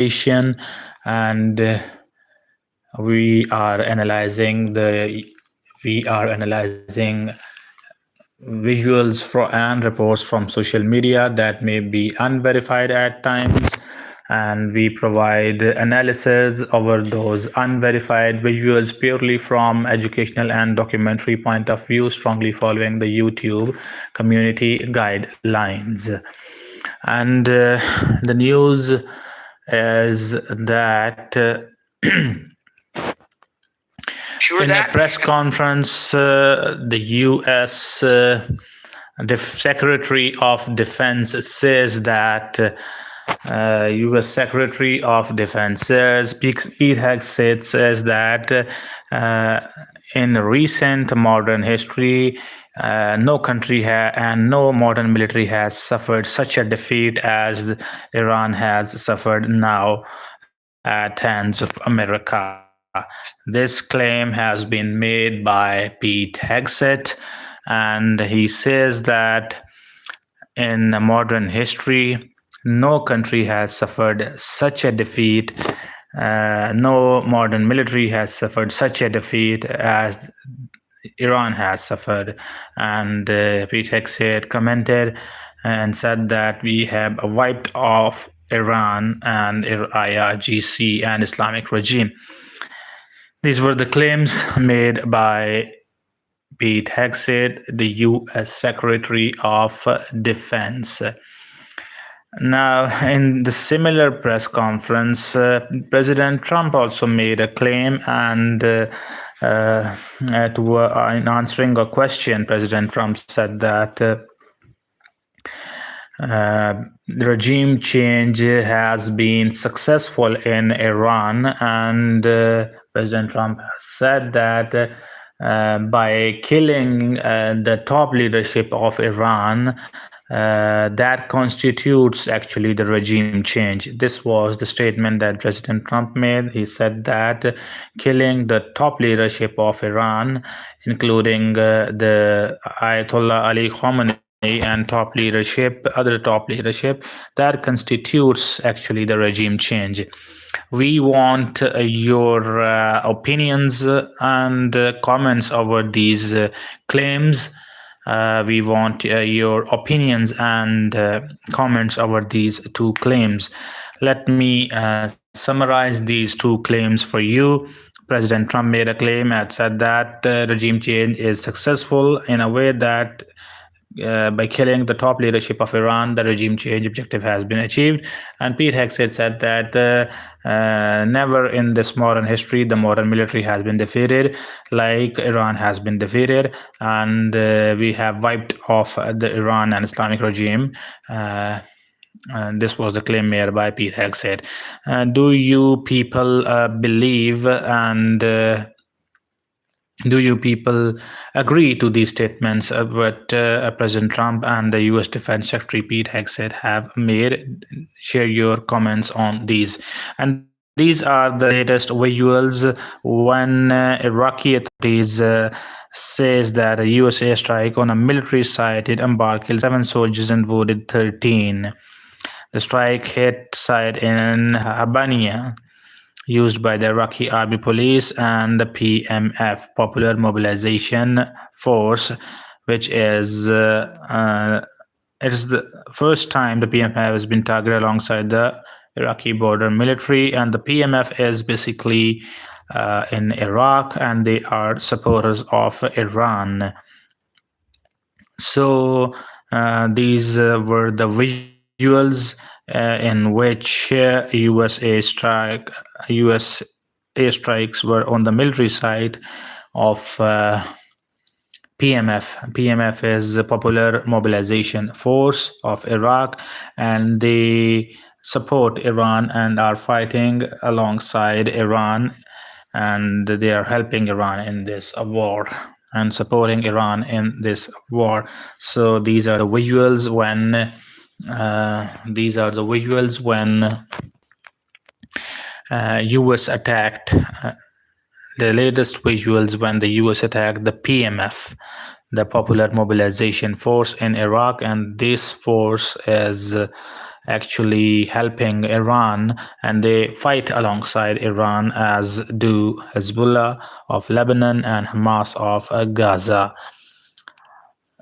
Mediation, and we are analyzing visuals and reports from social media that may be unverified at times, and we provide analysis over those unverified visuals purely from educational and documentary point of view, strongly following the YouTube community guidelines. And the news is that in a press conference, the U.S. Secretary of Defense says that U.S. Secretary of Defense Pete Hegseth says that in recent modern history, no country and no modern military has suffered such a defeat as Iran has suffered now at hands of America. This claim has been made by Pete Hegseth, and he says that in modern history, no country has suffered such a defeat. No modern military has suffered such a defeat as Iran has suffered. And Pete Hegseth commented and said that we have wiped off Iran and IRGC and Islamic regime. These were the claims made by Pete Hegseth, the U.S. Secretary of Defense. Now, in the similar press conference, President Trump also made a claim, and in answering a question, President Trump said that the regime change has been successful in Iran, and President Trump has said that by killing the top leadership of Iran, that constitutes actually the regime change. This was the statement that President Trump made. He said that killing the top leadership of Iran, including the Ayatollah Ali Khamenei and other top leadership, that constitutes actually the regime change. We want your opinions and comments over these claims. We want your opinions and comments over these two claims. Let me summarize these two claims for you. President Trump made a claim and said that regime change is successful in a way that by killing the top leadership of Iran, the regime change objective has been achieved. And Pete Hegseth said that never in this modern history the modern military has been defeated like Iran has been defeated, and we have wiped off the Iran and Islamic regime. And this was the claim made by Pete Hegseth. Do you people believe and do you people agree to these statements what President Trump and the U.S. Defense Secretary Pete Hegseth have made? Share your comments on these. And these are the latest visuals when Iraqi authorities says that a U.S. airstrike on a military site in Anbar killed 7 soldiers and wounded 13. The strike hit site in Habania, used by the Iraqi Army Police and the PMF, Popular Mobilization Force, which is it is the first time the PMF has been targeted alongside the Iraqi border military, and the PMF is basically in Iraq, and they are supporters of Iran. So these were the visuals in which U.S. airstrikes were on the military side of PMF. PMF is the Popular Mobilization Force of Iraq, and they support Iran and are fighting alongside Iran, and they are helping Iran in this war and supporting Iran in this war. So these are the visuals when U.S. attacked. The latest visuals when the U.S. attacked the PMF, the Popular Mobilization Force in Iraq, and this force is actually helping Iran, and they fight alongside Iran, as do Hezbollah of Lebanon and Hamas of Gaza.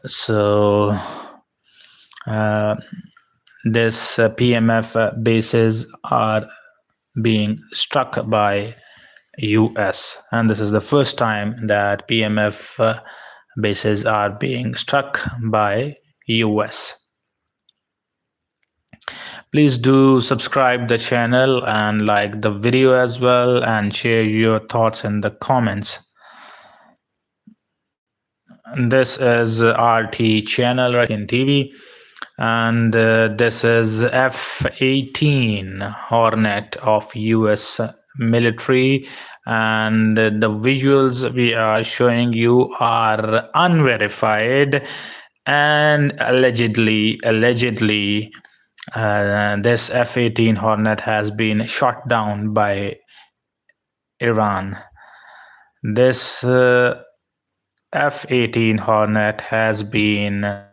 So this PMF bases are being struck by US, and this is the first time that PMF bases are being struck by US. Please do subscribe the channel and like the video as well, and share your thoughts in the comments. This is RT channel right in TV, and this is F-18 Hornet of US military, and the visuals we are showing you are unverified, and allegedly this F-18 Hornet has been shot down by Iran. This F-18 Hornet has been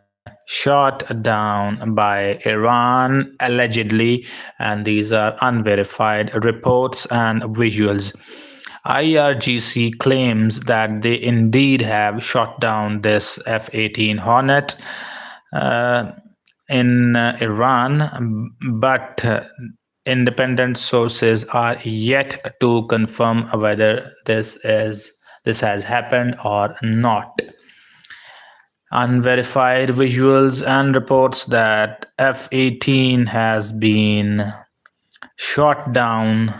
shot down by Iran allegedly, and these are unverified reports and visuals. IRGC claims that they indeed have shot down this F-18 Hornet in Iran, but independent sources are yet to confirm whether this has happened or not. Unverified visuals and reports that F-18 has been shot down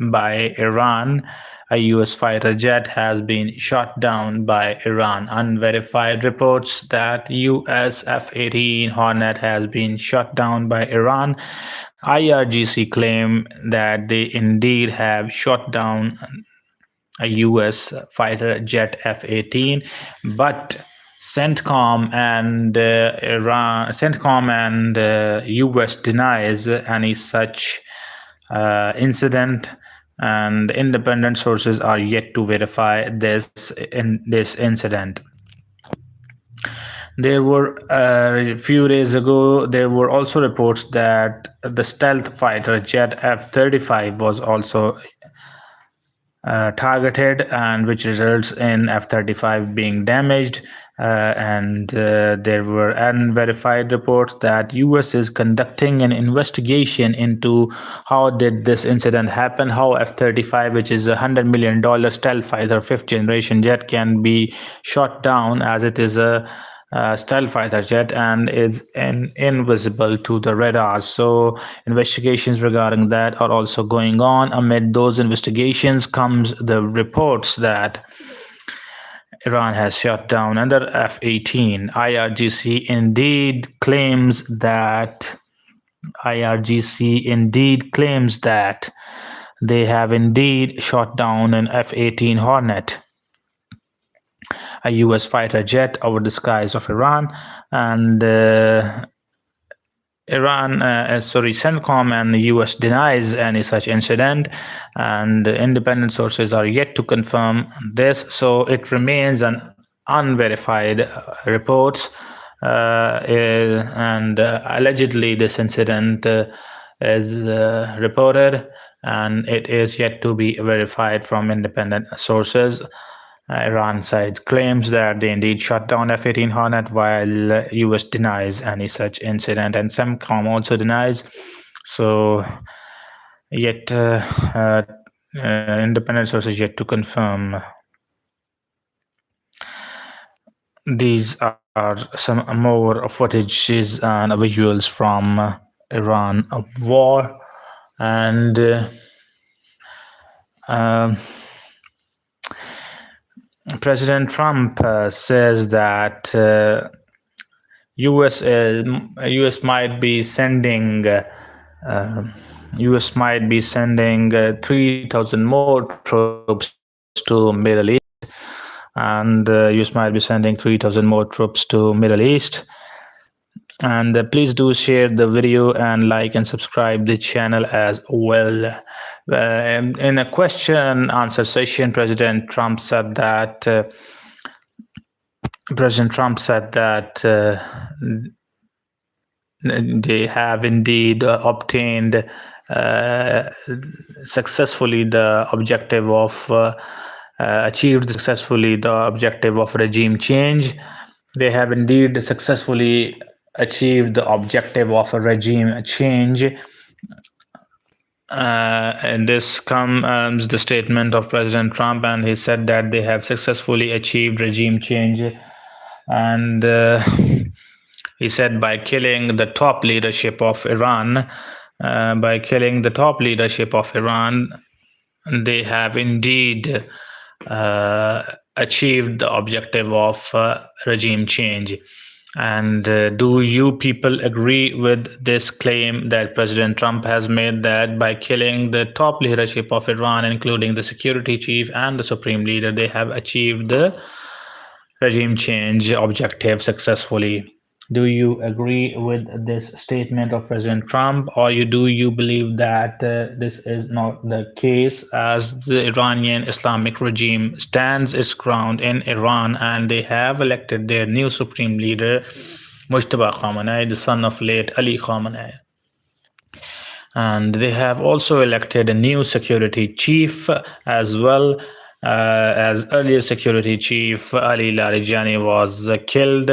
by Iran. A US fighter jet has been shot down by Iran. Unverified reports that US F-18 Hornet has been shot down by Iran. IRGC claim that they indeed have shot down a US fighter jet F-18, but CENTCOM and US denies any such incident, and independent sources are yet to verify this incident. There were a few days ago, there were also reports that the stealth fighter jet F-35 was also targeted, and which results in F-35 being damaged. And there were unverified reports that US is conducting an investigation into how did this incident happen, how F-35, which is a $100 million stealth fighter, 5th generation jet, can be shot down, as it is a stealth fighter jet and is invisible to the radars. So investigations regarding that are also going on. Amid those investigations comes the reports that Iran has shot down another F-18. IRGC indeed claims that they have indeed shot down an F-18 Hornet, a US fighter jet, over the skies of Iran. And CENTCOM and the US denies any such incident, and independent sources are yet to confirm this. So it remains an unverified reports, and allegedly this incident is reported, and it is yet to be verified from independent sources. Iran side claims that they indeed shot down F-18 Hornet, while US denies any such incident, and CENTCOM also denies. So yet independent sources yet to confirm. These are some more footages and visuals from Iran war, and President Trump says that US might be sending 3,000 more troops to Middle East, and US might be sending 3,000 more troops to Middle East. And please do share the video and like and subscribe the channel as well. In a question answer session, President Trump said that they have indeed obtained successfully the objective of achieved successfully the objective of regime change. They have indeed successfully achieved the objective of a regime change. And this comes the statement of President Trump, and he said that they have successfully achieved regime change. And he said by killing the top leadership of Iran, they have indeed achieved the objective of regime change. And do you people agree with this claim that President Trump has made, that by killing the top leadership of Iran, including the security chief and the supreme leader, they have achieved the regime change objective successfully? Do you agree with this statement of President Trump, or do you believe that this is not the case, as the Iranian Islamic regime stands its ground in Iran and they have elected their new supreme leader, Mujtaba Khamenei, the son of late Ali Khamenei? And they have also elected a new security chief as well, as earlier security chief Ali Larijani was killed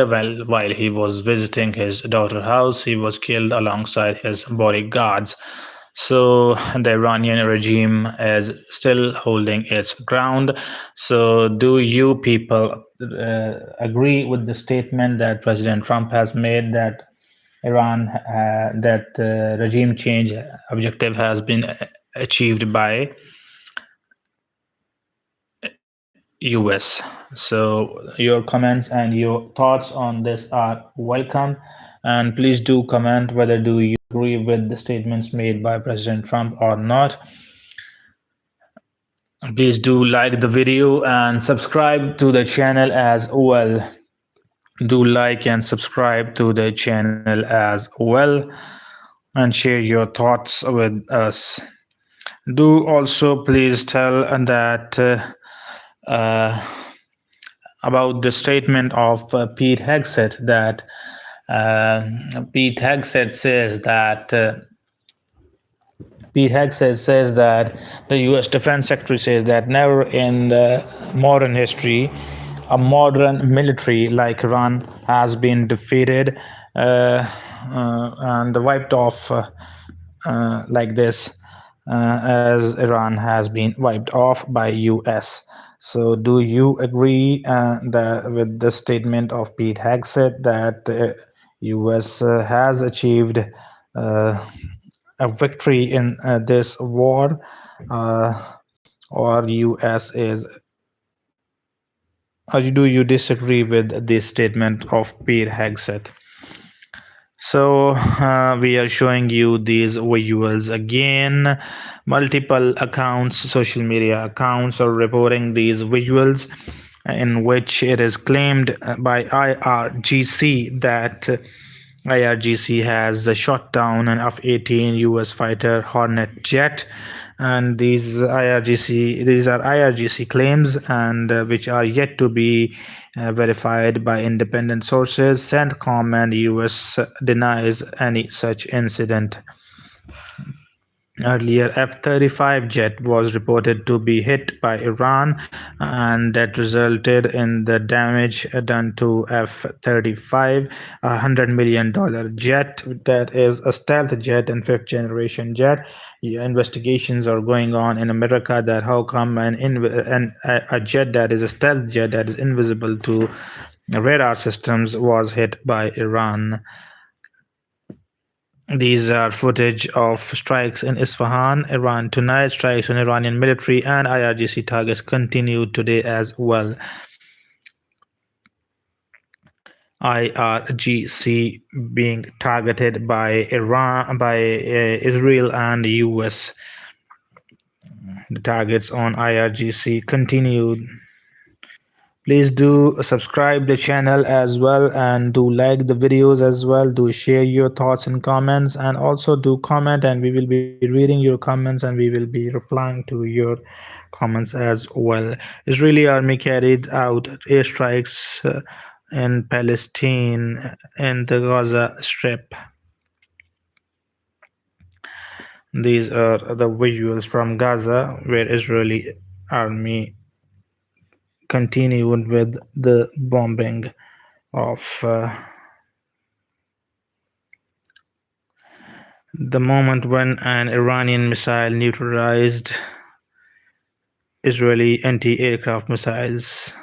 while he was visiting his daughter's house. He was killed alongside his bodyguards. So the Iranian regime is still holding its ground. So do you people agree with the statement that President Trump has made, that regime change objective has been achieved by US? So your comments and your thoughts on this are welcome, and please do comment whether do you agree with the statements made by President Trump or not. Please do like the video and subscribe to the channel as well. Do like and subscribe to the channel as well, and share your thoughts with us. Do also please tell that about the statement of Pete Hegseth, that Pete Hegseth says that the U.S. Defense Secretary says that never in the modern history a modern military like Iran has been defeated and wiped off like this, as Iran has been wiped off by US. So do you agree with the statement of Pete Hegseth that US has achieved a victory in this war, or US is, or do you disagree with this statement of Pete Hegseth? So we are showing you these visuals again. Multiple accounts, social media accounts, are reporting these visuals in which it is claimed by IRGC that IRGC has shot down an F-18 US fighter Hornet jet, and these are IRGC claims, and which are yet to be verified by independent sources. CENTCOM and US denies any such incident. Earlier, F-35 jet was reported to be hit by Iran, and that resulted in the damage done to F-35, a $100 million jet that is a stealth jet and fifth generation jet. Investigations are going on in America that how come a jet that is a stealth jet that is invisible to radar systems was hit by Iran. These are footage of strikes in Isfahan, Iran tonight. Strikes on Iranian military and IRGC targets continued today as well. IRGC being targeted by Israel and US. The targets on IRGC continued. Please do subscribe the channel as well, and do like the videos as well. Do share your thoughts and comments, and also do comment, and we will be reading your comments and we will be replying to your comments as well. Israeli army carried out airstrikes in Palestine in the Gaza Strip. These are the visuals from Gaza, where Israeli army continued with the bombing of the moment when an Iranian missile neutralized Israeli anti-aircraft missiles.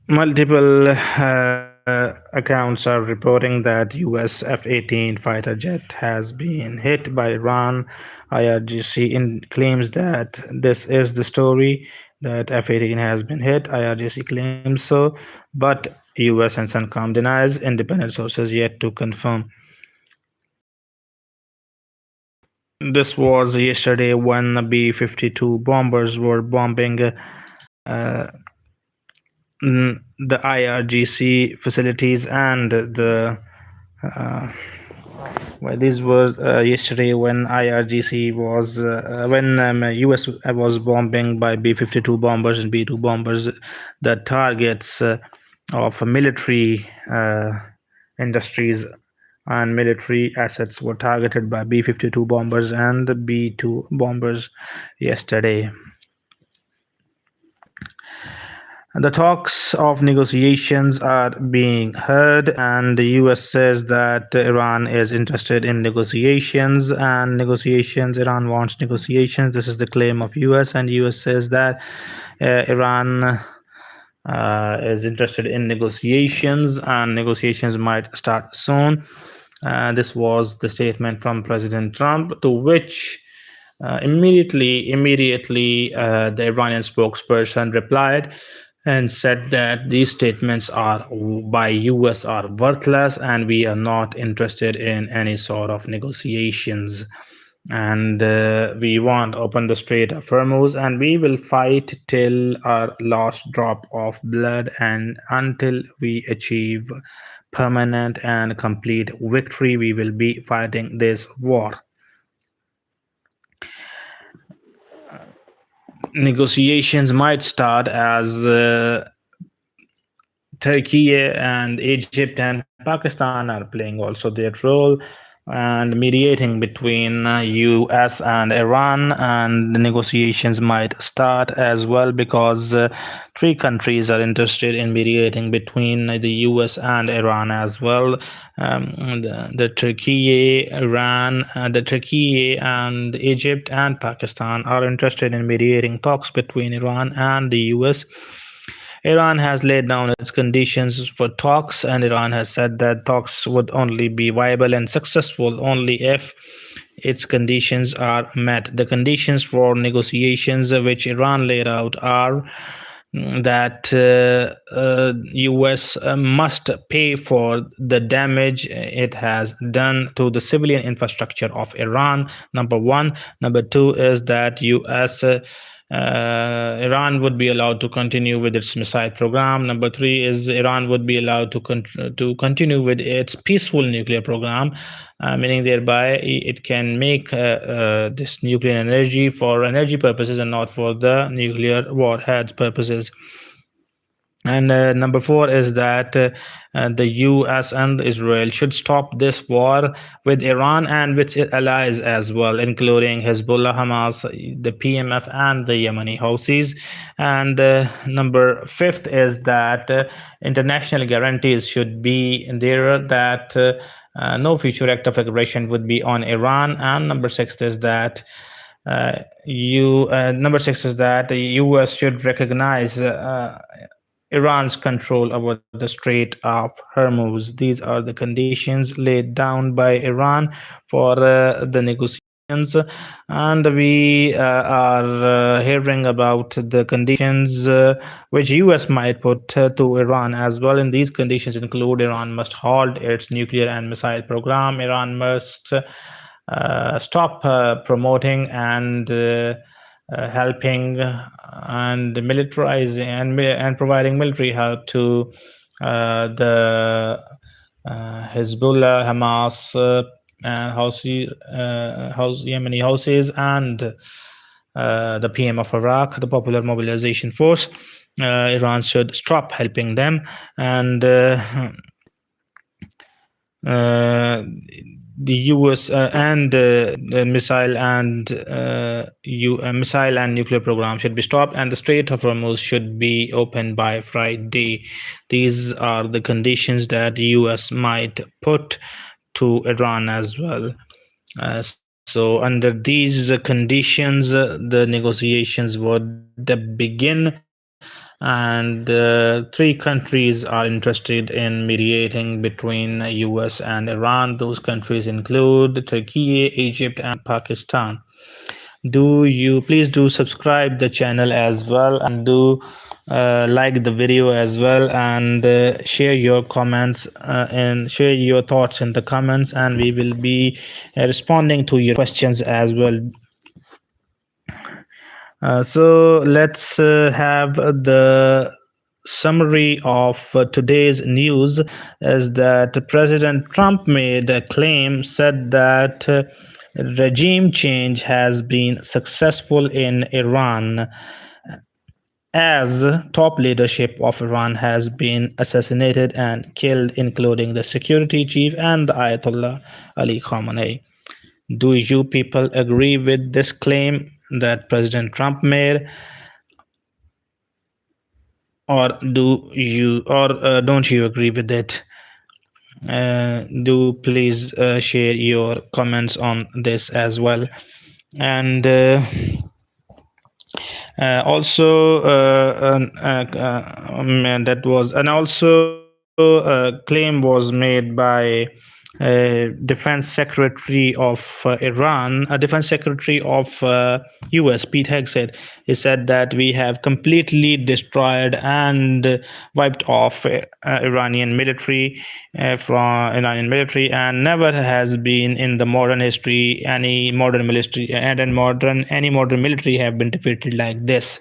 Multiple accounts are reporting that US F-18 fighter jet has been hit by Iran. IRGC claims that this is the story, that F-18 has been hit. IRGC claims so, but US and CENTCOM denies. Independent sources yet to confirm. This was yesterday when B-52 bombers were bombing the IRGC facilities and the well, this was yesterday when IRGC was when US was bombing by B-52 bombers and B-2 bombers the targets of military industries and military assets were targeted by B-52 bombers and the B-2 bombers yesterday. The talks of negotiations are being heard, and the US says that Iran is interested in negotiations, and Iran wants negotiations. This is the claim of US, and US says that Iran is interested in negotiations, and negotiations might start soon. This was the statement from President Trump, to which immediately, the Iranian spokesperson replied and said that these statements are by US are worthless and we are not interested in any sort of negotiations, and we want to open the Strait of Hormuz and we will fight till our last drop of blood and until we achieve permanent and complete victory. We will be fighting this war. Negotiations might start as Turkey and Egypt and Pakistan are playing also their role and mediating between US and Iran, and the negotiations might start as well because three countries are interested in mediating between the US and Iran as well. The Turkey, Iran, the Turkey and Egypt and Pakistan are interested in mediating talks between Iran and the US. Iran has laid down its conditions for talks, and Iran has said that talks would only be viable and successful only if its conditions are met. The conditions for negotiations which Iran laid out are that US must pay for the damage it has done to the civilian infrastructure of Iran, number one. Number two is that US Iran would be allowed to continue with its missile program. Number three is Iran would be allowed to continue with its peaceful nuclear program, meaning thereby it can make this nuclear energy for energy purposes and not for the nuclear warheads purposes. And number four is that the US and Israel should stop this war with Iran and with its allies as well, including Hezbollah, Hamas, the PMF, and the Yemeni Houthis. And number fifth is that international guarantees should be there that no future act of aggression would be on Iran. And number six is that the US should recognize Iran's control over the Strait of Hormuz. These are the conditions laid down by Iran for the negotiations, and we are hearing about the conditions which US might put to Iran as well. And these conditions include Iran must halt its nuclear and missile program. Iran must stop promoting and helping and militarizing and providing military help to the Hezbollah, Hamas, Yemeni Houthis, and the PM of Iraq, the Popular Mobilization Force. Iran should stop helping them, and the U.S. and missile and nuclear program should be stopped, and the Strait of Hormuz should be opened by Friday. These are the conditions that U.S. might put to Iran as well. So under these conditions, the negotiations would begin, and three countries are interested in mediating between US and Iran. Those countries include Turkey, Egypt, and Pakistan. Please do subscribe the channel as well, and do like the video as well, and share your comments and share your thoughts in the comments, and we will be responding to your questions as well. So let's have the summary of today's news. Is that President Trump made a claim, said that regime change has been successful in Iran, as top leadership of Iran has been assassinated and killed, including the security chief and the Ayatollah Ali Khamenei. Do you people agree with this claim that President Trump made, or don't you agree with it? Do please share your comments on this as well. And also that was and also claim was made by Defense Secretary of Iran, a Defense Secretary of US, Pete Hegseth. He said that we have completely destroyed and wiped off Iranian military and never has been in the modern history any modern military have been defeated like this.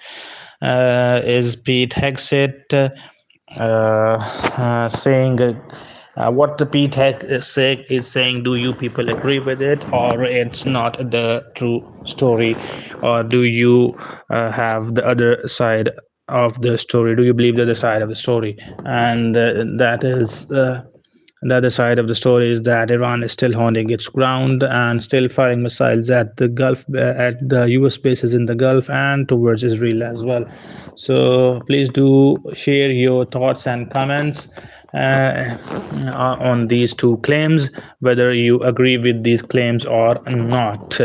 Is Pete Hegseth saying what the Pete Hegseth is saying? Do you people agree with it, or it's not the true story, or do you have the other side of the story? Do you believe the other side of the story? And that is the other side of the story is that Iran is still holding its ground and still firing missiles at the Gulf, at the US bases in the Gulf and towards Israel as well. So please do share your thoughts and comments on these two claims, whether you agree with these claims or not.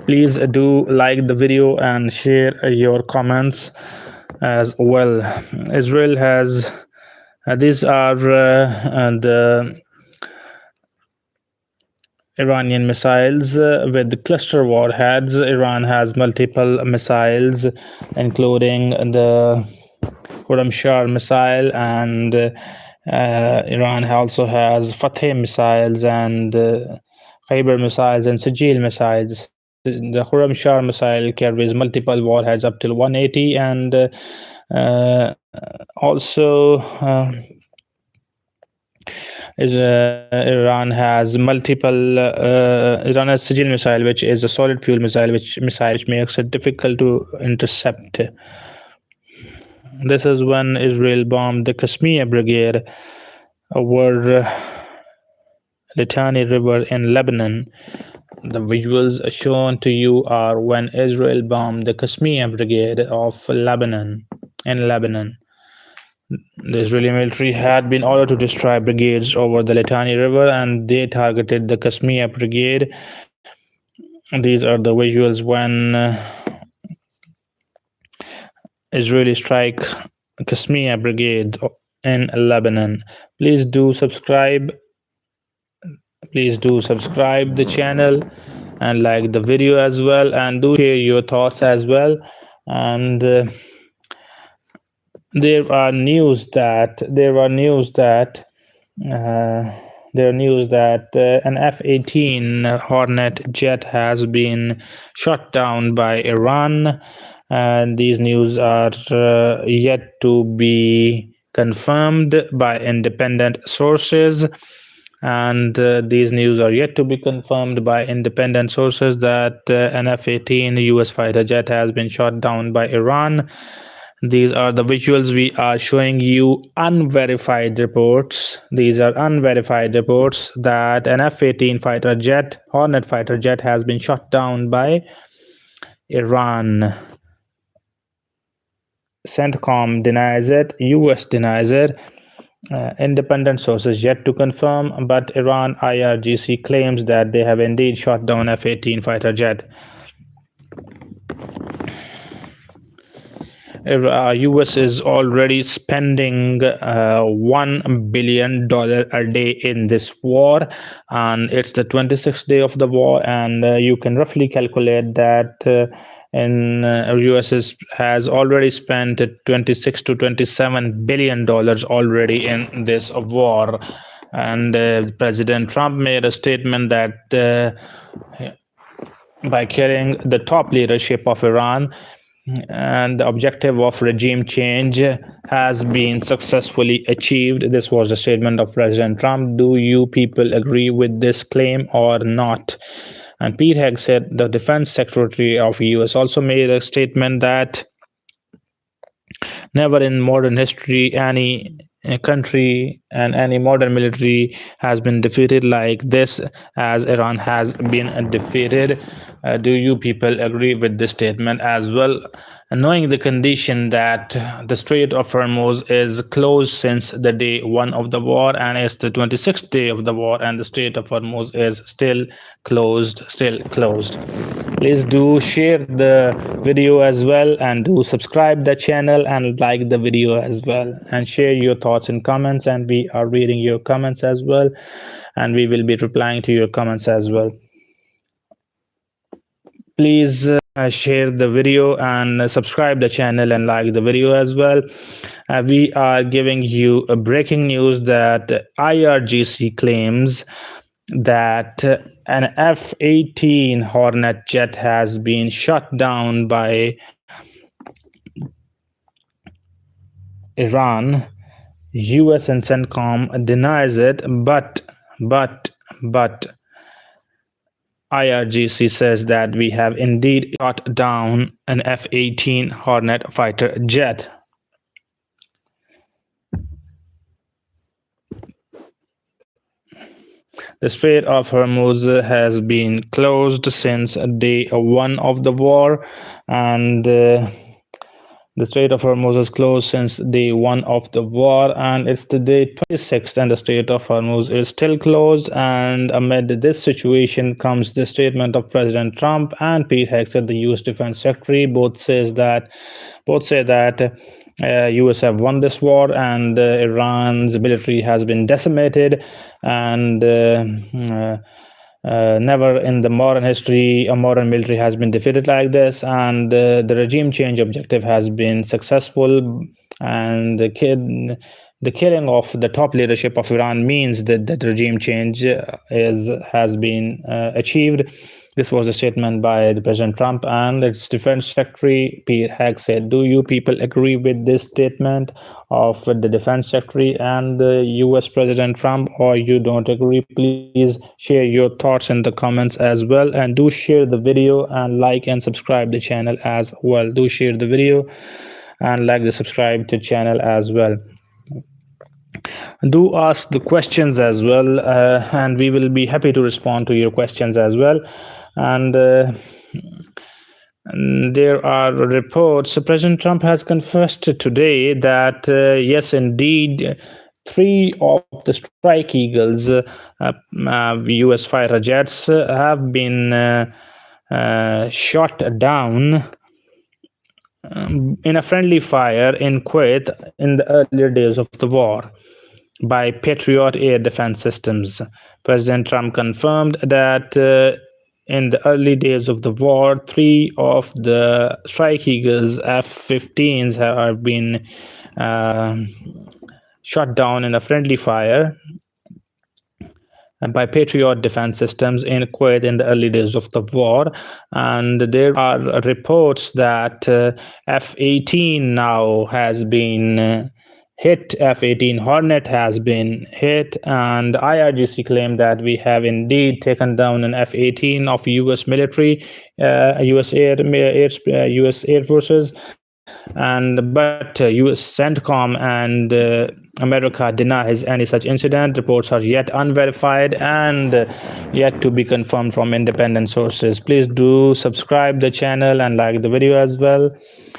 Please do like the video and share your comments as well. Israel has these are the Iranian missiles with cluster warheads. Iran has multiple missiles, including the Khurramshahr missile, and Iran also has Fateh missiles and Khyber missiles and Sijil missiles. The Khurramshahr missile carries multiple warheads up till 180, and also Iran has multiple. Iran has Sijil missile, which is a solid fuel missile, which makes it difficult to intercept. This is when Israel bombed the Qasmiya brigade over Litani River in Lebanon. The visuals shown to you are when Israel bombed the Qasmiya brigade of Lebanon in Lebanon. The Israeli military had been ordered to destroy brigades over the Litani River, and they targeted the Qasmiya brigade. These are the visuals when Israeli strike Qasmiya brigade in Lebanon. Please do subscribe the channel and like the video as well, and do share your thoughts as well. And there are news that an F-18 Hornet jet has been shot down by Iran, and these news are yet to be confirmed by independent sources. And these news are yet to be confirmed by independent sources that an F-18 US fighter jet has been shot down by Iran. These are the visuals we are showing you. Unverified reports. These are unverified reports that an F-18 fighter jet, Hornet fighter jet, has been shot down by Iran. CENTCOM denies it. US denies it. Independent sources yet to confirm, but Iran IRGC claims that they have indeed shot down F-18 fighter jet. US is already spending $1 billion a day in this war, and it's the 26th day of the war, and you can roughly calculate that US has already spent 26 to 27 billion dollars already in this war. And President Trump made a statement that by killing the top leadership of Iran, and the objective of regime change has been successfully achieved. This was the statement of President Trump. Do you people agree with this claim or not? And Pete Hegseth, the defense secretary of US, also made a statement that never in modern history any country and any modern military has been defeated like this as Iran has been defeated. Do you people agree with this statement as well? Knowing the condition that the Strait of Hormuz is closed since the day one of the war, and it's the 26th day of the war, and the Strait of Hormuz is still closed. Please do share the video as well, and do subscribe the channel and like the video as well, and share your thoughts in comments, and we are reading your comments as well, and we will be replying to your comments as well. Please share the video and subscribe the channel and like the video as well. We are giving you a breaking news that IRGC claims that an F-18 Hornet jet has been shot down by Iran. US and CENTCOM denies it, but IRGC says that we have indeed shot down an F-18 Hornet fighter jet. The Strait of Hormuz has been closed since day one of the war, and the Strait of Hormuz is closed since day one of the war, and it's the day 26th, and the Strait of Hormuz is still closed. And amid this situation comes the statement of President Trump and Pete Hegseth, the U.S. Defense Secretary. Both say that U.S. have won this war, and Iran's military has been decimated, and never in the modern history a modern military has been defeated like this, and the regime change objective has been successful, and the killing of the top leadership of Iran means that regime change has been achieved. This was a statement by the President Trump and its Defense Secretary Pete Hegseth. Do you people agree with this statement of the Defense Secretary and the US President Trump, or you don't agree? Please share your thoughts in the comments as well, and do share the video and like and subscribe the channel as well. Do share the video and like the subscribe to channel as well. Do ask the questions as well, and we will be happy to respond to your questions as well. And there are reports. President Trump has confessed today that yes, indeed, 3 of the Strike Eagles, U.S. fighter jets, have been shot down in a friendly fire in Kuwait in the earlier days of the war by Patriot air defense systems. President Trump confirmed that in the early days of the war, 3 of the Strike Eagles F-15s have been shot down in a friendly fire by Patriot defense systems in Kuwait in the early days of the war. And there are reports that F-18 now has been hit. F-18 Hornet has been hit, and IRGC claimed that we have indeed taken down an F-18 of U.S. military, U.S. Air Forces, But U.S. CENTCOM and America denies any such incident. Reports are yet unverified and yet to be confirmed from independent sources. Please do subscribe the channel and like the video as well.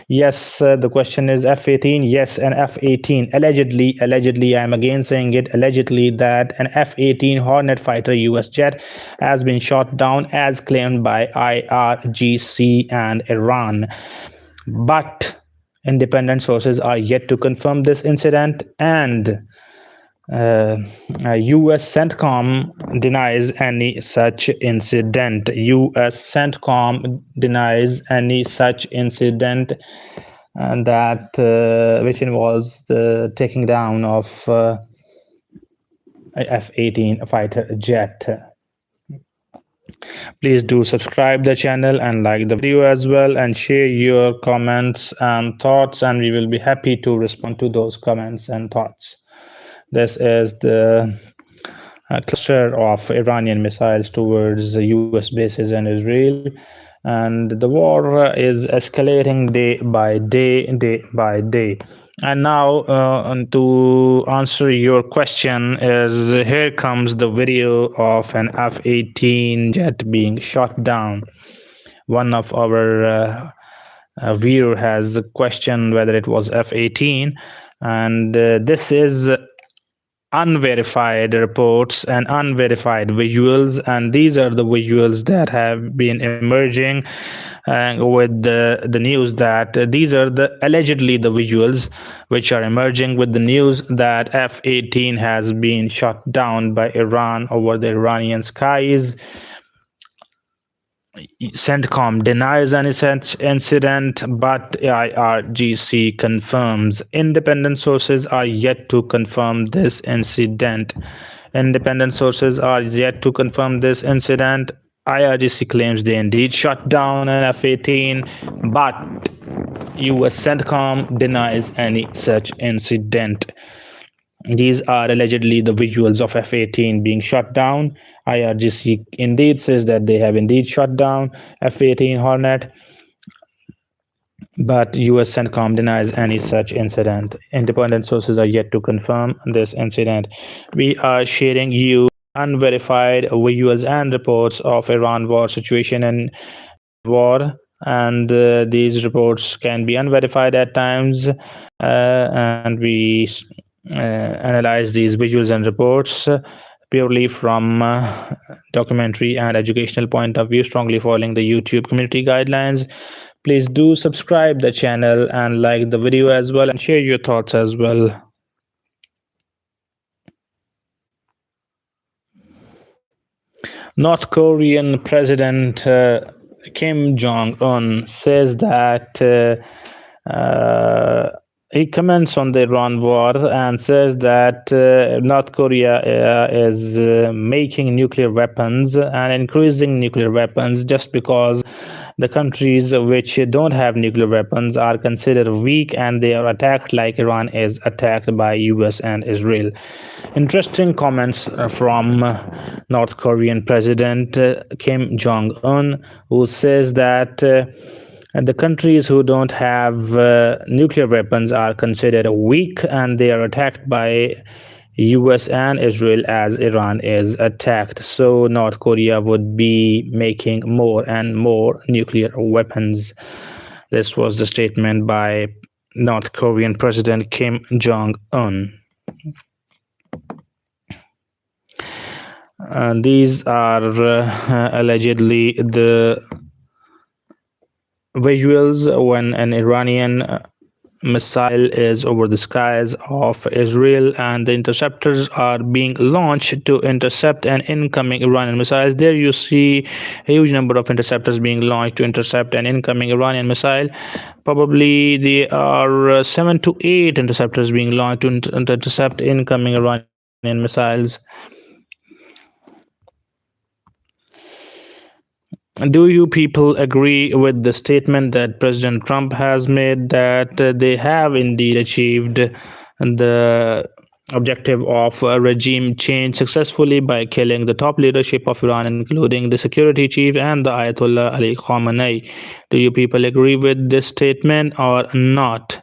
Yes, the question is F-18. Yes, an F-18. Allegedly, I'm again saying it, allegedly, that an F-18 Hornet fighter US jet has been shot down as claimed by IRGC and Iran. But independent sources are yet to confirm this incident, and US CENTCOM denies any such incident. US CENTCOM denies any such incident, and that which involves the taking down of a F-18 fighter jet. Please do subscribe the channel and like the video as well, and share your comments and thoughts, and we will be happy to respond to those comments and thoughts. This is the cluster of Iranian missiles towards the US bases in Israel, and the war is escalating day by day. And now to answer your question is, here comes the video of an F-18 jet being shot down. One of our viewer has questioned whether it was F-18, and this is unverified reports and unverified visuals, and these are the visuals that have been emerging with the news that these are allegedly the visuals which are emerging with the news that F-18 has been shot down by Iran over the Iranian skies. CENTCOM denies any such incident, but IRGC confirms. Independent sources are yet to confirm this incident. IRGC claims they indeed shot down an F-18, but US CENTCOM denies any such incident. These are allegedly the visuals of F-18 being shot down. IRGC indeed says that they have indeed shot down F-18 Hornet, but US CENTCOM denies any such incident. Independent sources are yet to confirm this incident. We are sharing you unverified visuals and reports of Iran war situation and war, and these reports can be unverified at times, and we analyze these visuals and reports purely from documentary and educational point of view, strongly following the YouTube community guidelines. Please do subscribe the channel and like the video as well, and share your thoughts as well. North Korean President Kim Jong-un says that he comments on the Iran war and says that North Korea is making nuclear weapons and increasing nuclear weapons just because the countries which don't have nuclear weapons are considered weak and they are attacked like Iran is attacked by US and Israel. Interesting comments from North Korean President Kim Jong-un, who says that the countries who don't have nuclear weapons are considered weak and they are attacked by US and Israel as Iran is attacked. So North Korea would be making more and more nuclear weapons. This was the statement by North Korean President Kim Jong-un. These are allegedly the visuals when an Iranian missile is over the skies of Israel and the interceptors are being launched to intercept an incoming Iranian missile. There you see a huge number of interceptors being launched to intercept an incoming Iranian missile. Probably there are 7 to 8 interceptors being launched to intercept incoming Iranian missiles. Do you people agree with the statement that President Trump has made that they have indeed achieved the objective of regime change successfully by killing the top leadership of Iran, including the security chief and the Ayatollah Ali Khamenei. Do you people agree with this statement or not?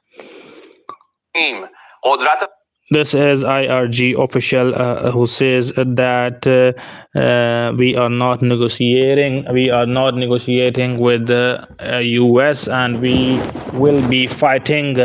This is IRG official who says that we are not negotiating. We are not negotiating with the US, and we will be fighting.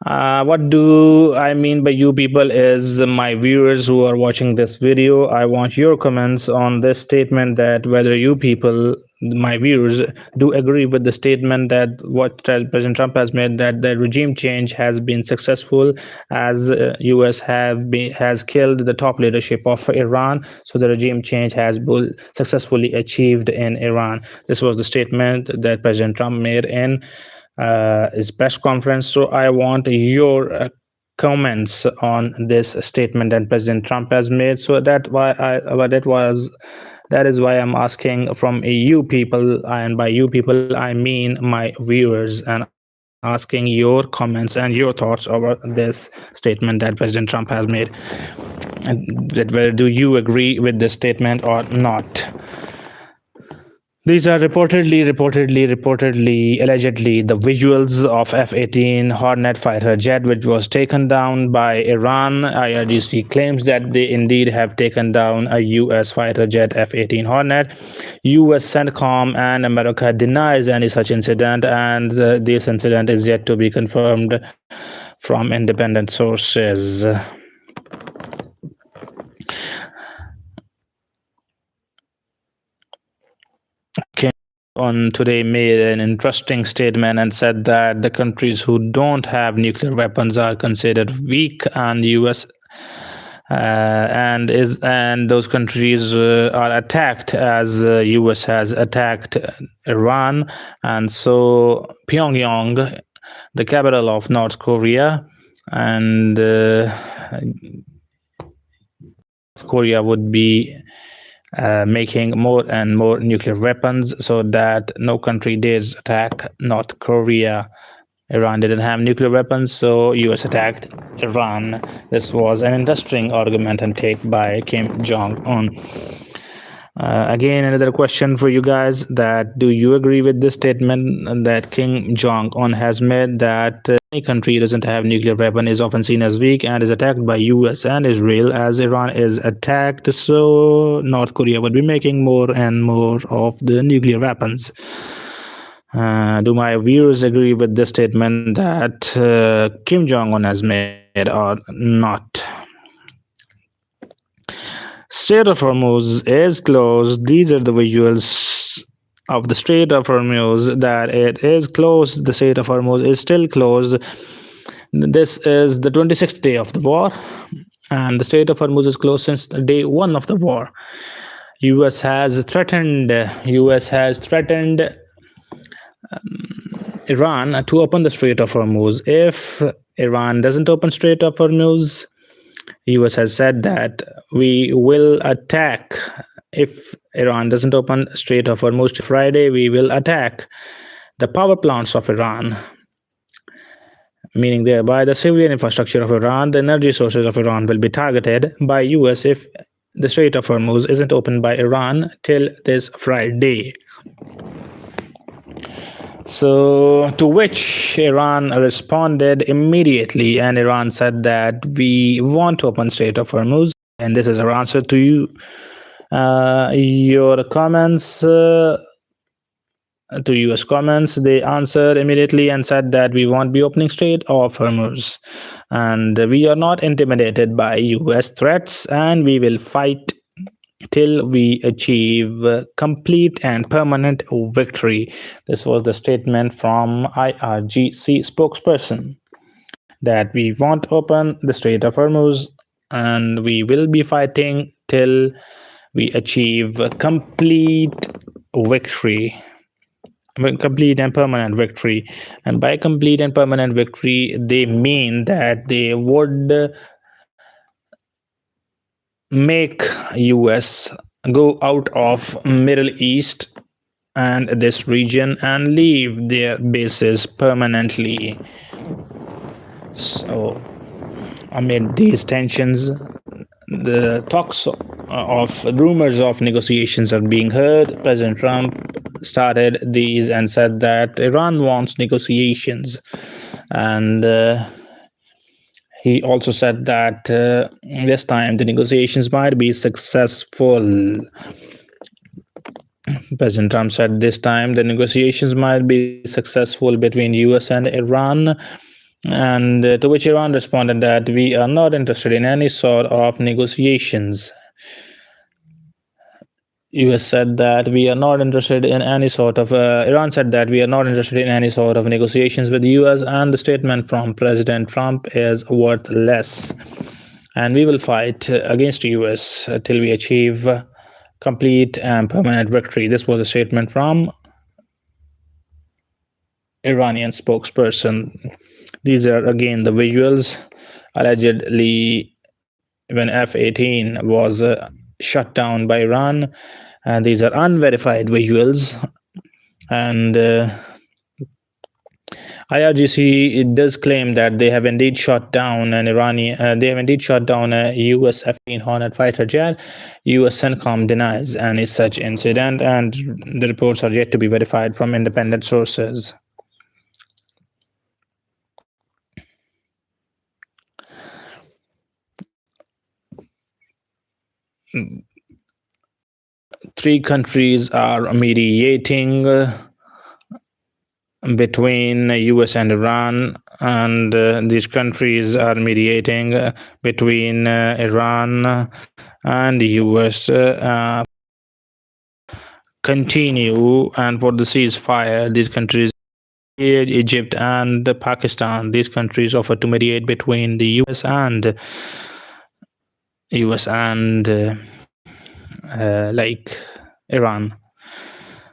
What do I mean by you people is my viewers who are watching this video. I want your comments on this statement, that whether you people, my viewers, do agree with the statement that what President Trump has made, that the regime change has been successful, as US has killed the top leadership of Iran, so the regime change has been successfully achieved in Iran. This was the statement that President Trump made in his press conference. So I want your comments on this statement that President Trump has made. So that is why I'm asking from you people, and by you people I mean my viewers, and asking your comments and your thoughts over this statement that President Trump has made, and that whether do you agree with this statement or not. These are allegedly the visuals of F-18 Hornet fighter jet, which was taken down by Iran. IRGC claims that they indeed have taken down a US fighter jet F-18 Hornet. US CENTCOM and America denies any such incident, and this incident is yet to be confirmed from independent sources. On today made an interesting statement and said that the countries who don't have nuclear weapons are considered weak, and US and those countries are attacked as US has attacked Iran. And so Pyongyang, the capital of North Korea, and Korea would be making more and more nuclear weapons, so that no country dares attack North Korea. Iran didn't have nuclear weapons, so US attacked Iran. This was an interesting argument and take by Kim Jong-un. Again, another question for you guys, that do you agree with this statement that Kim Jong-un has made, that any country doesn't have nuclear weapon is often seen as weak and is attacked by US and Israel as Iran is attacked, so North Korea would be making more and more of the nuclear weapons? Do my viewers agree with this statement that Kim Jong-un has made or not? Strait of Hormuz is closed. These are the visuals of the Strait of Hormuz, that it is closed. The Strait of Hormuz is still closed. This is the 26th day of the war, and the Strait of Hormuz is closed since day one of the war. US has threatened Iran to open the Strait of Hormuz. If Iran doesn't open Strait of Hormuz, US has said that we will attack. If Iran doesn't open Strait of Hormuz Friday, we will attack the power plants of Iran, meaning thereby the civilian infrastructure of Iran, the energy sources of Iran will be targeted by US if the Strait of Hormuz isn't opened by Iran till this Friday. So, to which Iran responded immediately, and Iran said that we want to open Strait of Hormuz, and this is our answer to you. Your comments, to US comments, they answered immediately and said that we won't be opening Strait of Hormuz, and we are not intimidated by US threats, and we will fight till we achieve complete and permanent victory. This was the statement from IRGC spokesperson, that we won't open the Strait of Hormuz and we will be fighting till we achieve complete victory, complete and permanent victory. And by complete and permanent victory, they mean that they would make US go out of Middle East and this region and leave their bases permanently. So, amid these tensions, the talks of rumors of negotiations are being heard. President Trump started these and said that Iran wants negotiations, and he also said that this time the negotiations might be successful. President Trump said this time the negotiations might be successful between US and Iran, and to which Iran responded that we are not interested in any sort of negotiations. US said that we are not interested in any sort of Iran said that we are not interested in any sort of negotiations with the US, and the statement from President Trump is worthless, and we will fight against the US till we achieve complete and permanent victory. This was a statement from Iranian spokesperson. These are again the visuals. Allegedly, when F-18 was shut down by Iran, and these are unverified visuals. And IRGC does claim that they have indeed shot down an Iranian. They have indeed shot down a U.S. F-18 Hornet fighter jet. U.S. CENTCOM denies any such incident, and the reports are yet to be verified from independent sources. Three countries are mediating between US and Iran, and these countries are mediating between Iran and US continue and for the ceasefire. These countries, Egypt and Pakistan, these countries offer to mediate between the US and like Iran.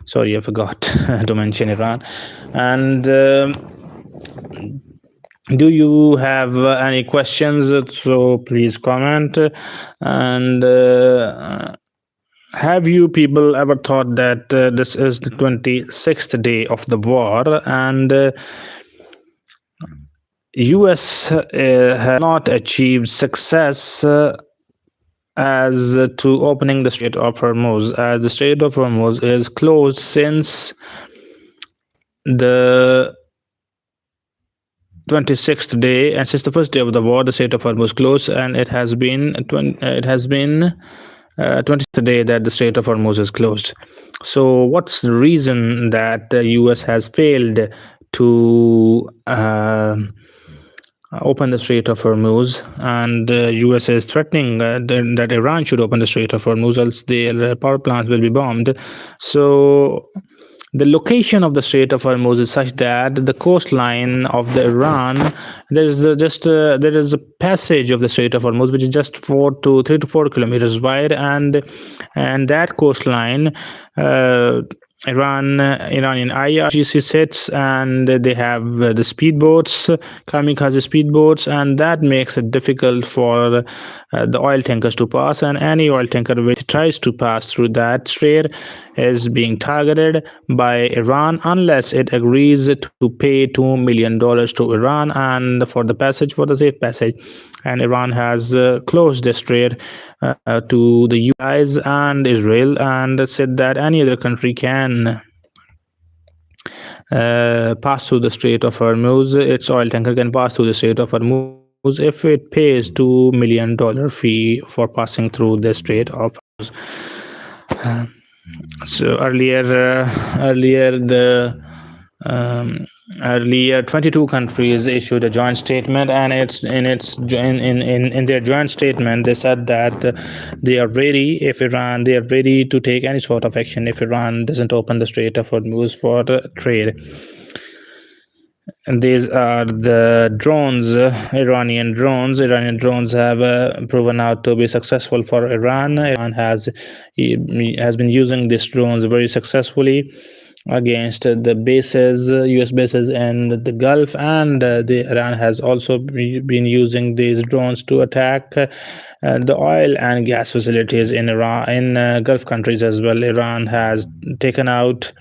Sorry, I forgot to mention Iran. And do you have any questions? So please comment. And have you people ever thought that this is the 26th day of the war, and US has not achieved success as to opening the Strait of Hormuz, as the Strait of Hormuz is closed since the 26th day, and since the first day of the war, the Strait of Hormuz closed, and it has been 20th day that the Strait of Hormuz is closed. So, what's the reason that the U.S. has failed to open the Strait of Hormuz, and the US is threatening that Iran should open the Strait of Hormuz, else their power plants will be bombed. So the location of the Strait of Hormuz is such that the coastline of the Iran, there is a passage of the Strait of Hormuz which is just 3 to 4 kilometers wide, and that coastline, Iranian IRGC sits, and they have the speedboats, kamikaze speedboats, and that makes it difficult for the oil tankers to pass, and any oil tanker which tries to pass through that strait is being targeted by Iran unless it agrees to pay $2 million to Iran and for the safe passage. And Iran has closed the strait to the US and Israel, and said that any other country can pass through the Strait of Hormuz. Its oil tanker can pass through the Strait of Hormuz if it pays $2 million fee for passing through the Strait of Hormuz. So earlier 22 countries issued a joint statement, and in their joint statement they said that they are ready to take any sort of action if Iran doesn't open the Strait of Hormuz for trade. And these are the drones, Iranian drones. Iranian drones have proven out to be successful for Iran. Iran has been using these drones very successfully against the bases, US bases in the Gulf, and Iran has also been using these drones to attack the oil and gas facilities in Gulf countries as well. Iran has taken out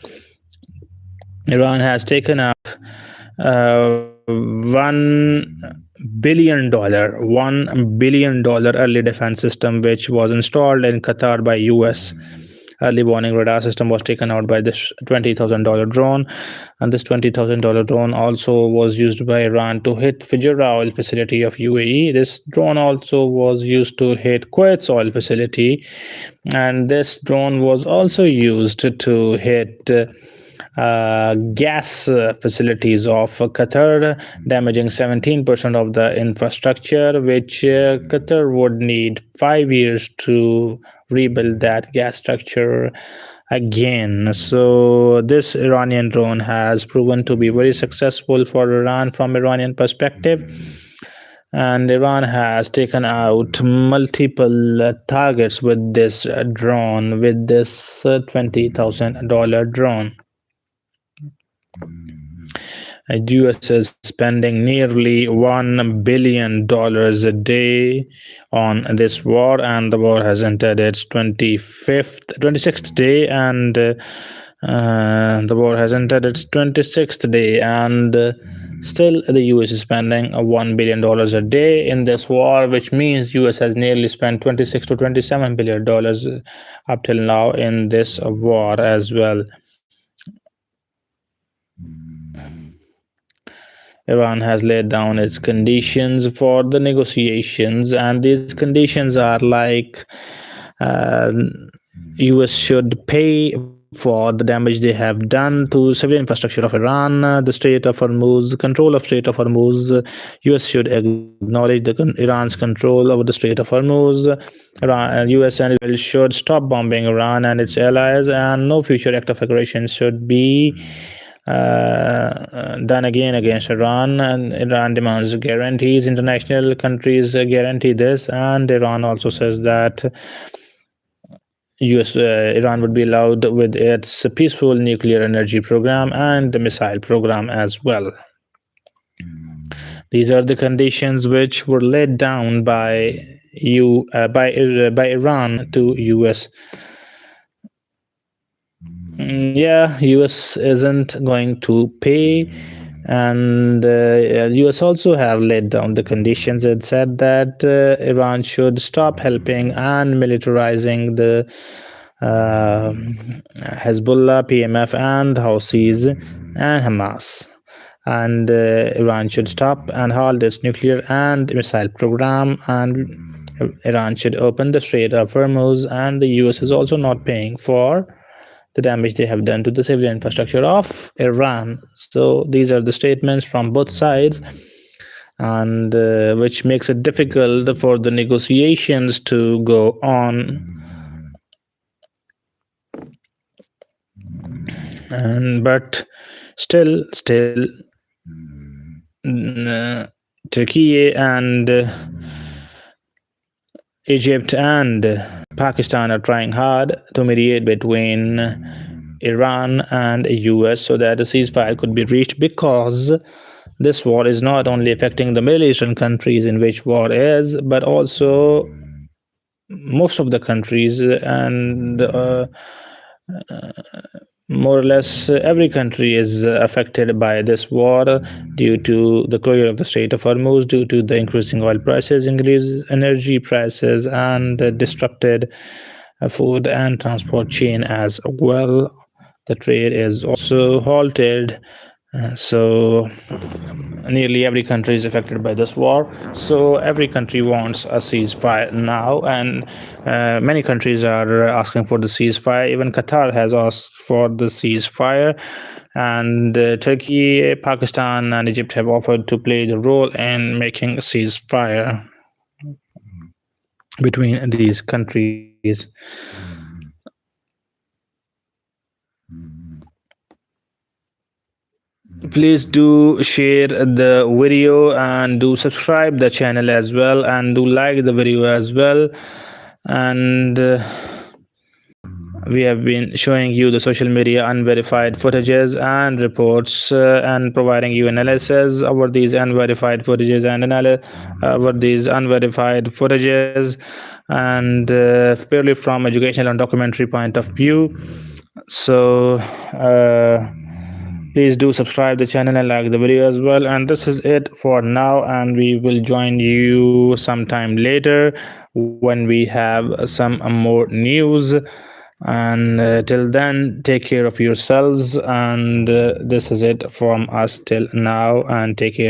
1 $1 billion early defense system, which was installed in Qatar by US. Early warning radar system was taken out by this $20,000 drone, and this $20,000 drone also was used by Iran to hit Fujairah oil facility of UAE. This drone also was used to hit Kuwait's oil facility, and this drone was also used to hit gas facilities of Qatar, damaging 17% of the infrastructure, which Qatar would need 5 years to rebuild that gas structure again. So this Iranian drone has proven to be very successful for Iran from Iranian perspective, and Iran has taken out multiple targets with this drone, with this $20,000 drone. US is spending nearly $1 billion a day on this war, and the war has entered its 26th day, and the war has entered its 26th day, and still the US is spending $1 billion a day in this war, which means US has nearly spent $26 to $27 billion up till now in this war as well. Iran has laid down its conditions for the negotiations, and these conditions are like US should pay for the damage they have done to civilian infrastructure of Iran, the Strait of Hormuz, control of Strait of Hormuz. US should acknowledge Iran's control over the Strait of Hormuz. US and Israel should stop bombing Iran and its allies, and no future act of aggression should be done again against Iran, and Iran demands guarantees. International countries guarantee this, and Iran also says that Iran would be allowed with its peaceful nuclear energy program and the missile program as well. These are the conditions which were laid down by Iran to US. Yeah, US isn't going to pay, and US also have laid down the conditions. It said that Iran should stop helping and militarizing the Hezbollah, PMF, and Houthis and Hamas, and Iran should stop and halt its nuclear and missile program, and Iran should open the Strait of Hormuz, and the US is also not paying for the damage they have done to the civilian infrastructure of Iran. So these are the statements from both sides, and which makes it difficult for the negotiations to go on. But still, Turkey and Egypt and Pakistan are trying hard to mediate between Iran and US so that a ceasefire could be reached, because this war is not only affecting the Middle Eastern countries in which war is, but also most of the countries, and more or less every country is affected by this war due to the closure of the Strait of Hormuz, due to the increasing oil prices, increased energy prices, and disrupted food and transport chain as well. The trade is also halted. So nearly every country is affected by this war. So every country wants a ceasefire now, and many countries are asking for the ceasefire. Even Qatar has asked for the ceasefire, and Turkey, Pakistan, and Egypt have offered to play the role in making a ceasefire between these countries. Please do share the video and do subscribe the channel as well, and do like the video as well. And we have been showing you the social media unverified footages and reports, and providing you analysis over these unverified footages and purely from educational and documentary point of view. So Please do subscribe the channel and like the video as well. And this is it for now, and we will join you sometime later when we have some more news. And till then, take care of yourselves. And this is it from us till now, and take care.